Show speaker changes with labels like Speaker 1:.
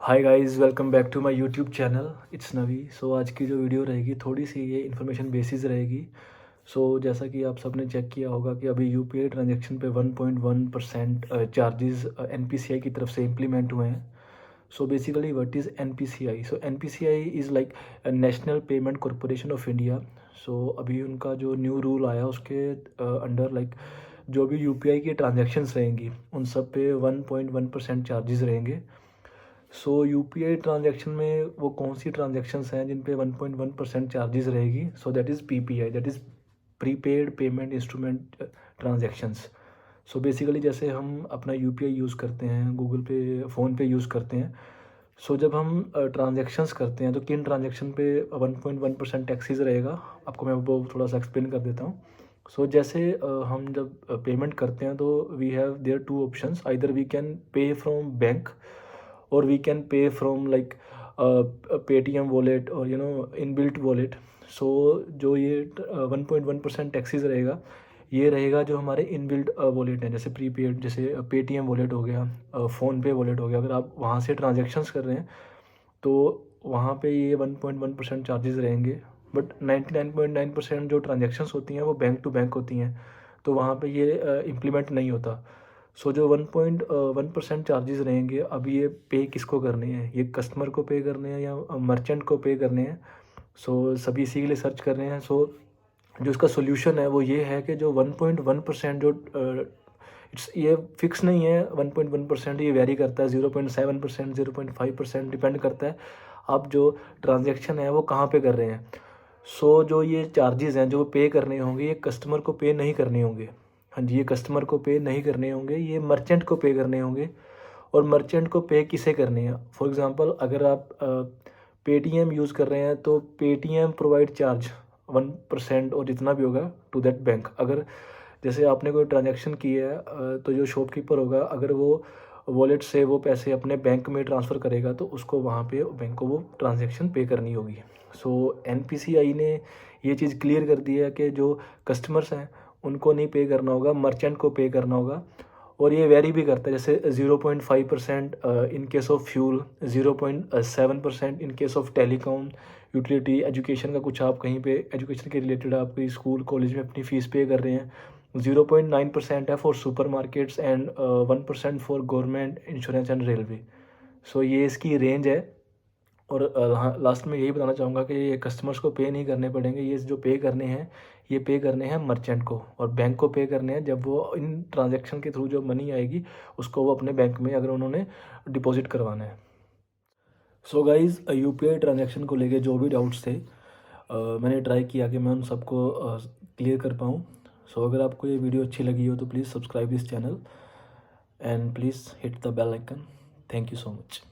Speaker 1: Hi guys, welcome back to my YouTube channel. It's Navi. So आज की जो video रहेगी थोड़ी सी ये इन्फॉर्मेशन बेसिस रहेगी। जैसा कि आप सबने चेक किया होगा कि अभी यूपीआई ट्रांजैक्शन पे 1.1% चार्जेस एनपीसीआई की तरफ से इम्प्लीमेंट हुए हैं। Basically what is NPCI? NPCI is like national payment corporation of India. अभी उनका जो न्यू रूल आया उसके अंडर लाइक जो भी यूपीआई की ट्रांजैक्शंस रहेंगी उन सब पे 1.1% चार्जेस रहेंगे। यूपीआई ट्रांजैक्शन में वो कौन सी ट्रांजैक्शंस हैं जिन पे 1.1% चार्जेस रहेगी? That is PPI, that is prepaid payment instrument transactions. Basically जैसे हम अपना यूपीआई यूज़ करते हैं, गूगल पे, फ़ोन पे यूज़ करते हैं। जब हम ट्रांजैक्शंस करते हैं तो किन ट्रांजैक्शन पे 1.1% टैक्सेस रहेगा, आपको मैं वो थोड़ा सा एक्सप्लेन कर देता हूँ। जैसे हम जब पेमेंट करते हैं तो we have there two options, either we can pay from bank और we can pay from like Paytm wallet और इनबिल्ट वॉलेट। जो ये 1.1% टैक्सेस रहेगा, ये रहेगा जो हमारे इनबिल्ट वॉलेट हैं, जैसे प्रीपेड, जैसे पेटीएम वॉलेट हो गया, फ़ोनपे वॉलेट हो गया। अगर आप वहाँ से ट्रांजेक्शन्स कर रहे हैं तो वहाँ पे ये 1.1% चार्जेस रहेंगे। बट 99.9% जो ट्रांजेक्शन्स होती हैं वो बैंक टू बैंक होती हैं, तो वहाँ पे ये इम्प्लीमेंट नहीं होता। जो 1.1% चार्जेस रहेंगे, अब ये पे किसको करने हैं? ये कस्टमर को पे करने हैं या मर्चेंट को पे करने हैं? सभी इसी के लिए सर्च कर रहे हैं। जो इसका सोल्यूशन है वो ये है कि जो 1.1% जो इट्स ये फिक्स नहीं है। 1.1% ये वेरी करता है, 0.7%, 0.5% डिपेंड करता है आप जो ट्रांजेक्शन है वो कहाँ पे कर रहे हैं। जो ये चार्जेस हैं जो पे करने होंगे, ये कस्टमर को पे नहीं करने होंगे। हाँ जी, ये कस्टमर को पे नहीं करने होंगे, ये मर्चेंट को पे करने होंगे। और मर्चेंट को पे किसे करने हैं? फॉर एग्ज़ाम्पल, अगर आप पेटीएम यूज़ कर रहे हैं तो पेटीएम प्रोवाइड चार्ज 1% और जितना भी होगा टू दैट बैंक। अगर जैसे आपने कोई ट्रांजैक्शन की है तो जो शॉपकीपर होगा, अगर वो वॉलेट से वो पैसे अपने बैंक में ट्रांसफ़र करेगा तो उसको वहाँ पे बैंक को वो ट्रांजैक्शन पे करनी होगी। एनपीसीआई ने ये चीज़ क्लियर कर दी है कि जो कस्टमर्स हैं उनको नहीं पे करना होगा, मर्चेंट को पे करना होगा। और ये वेरी भी करता है, जैसे 0.5% in case of fuel, 0.7% in case of telecom, utility, education का कुछ आप कहीं पे एजुकेशन के रिलेटेड आप कोई स्कूल कॉलेज में अपनी फ़ीस पे कर रहे हैं। 0.9% है for super markets and 1% for government, insurance and railway. ये इसकी रेंज है। और हाँ, लास्ट में यही बताना चाहूँगा कि ये कस्टमर्स को पे नहीं करने पड़ेंगे। ये जो पे करने हैं, ये पे करने हैं मर्चेंट को, और बैंक को पे करने हैं जब वो इन ट्रांजैक्शन के थ्रू जो मनी आएगी उसको वो अपने बैंक में अगर उन्होंने डिपॉजिट करवाना है। गाइज़, यूपीआई ट्रांजैक्शन को लेके जो भी डाउट्स थे मैंने ट्राई किया कि मैं उन सबको क्लियर कर पाऊँ। अगर आपको ये वीडियो अच्छी लगी हो तो please subscribe this channel and please hit the bell icon. Thank you so much.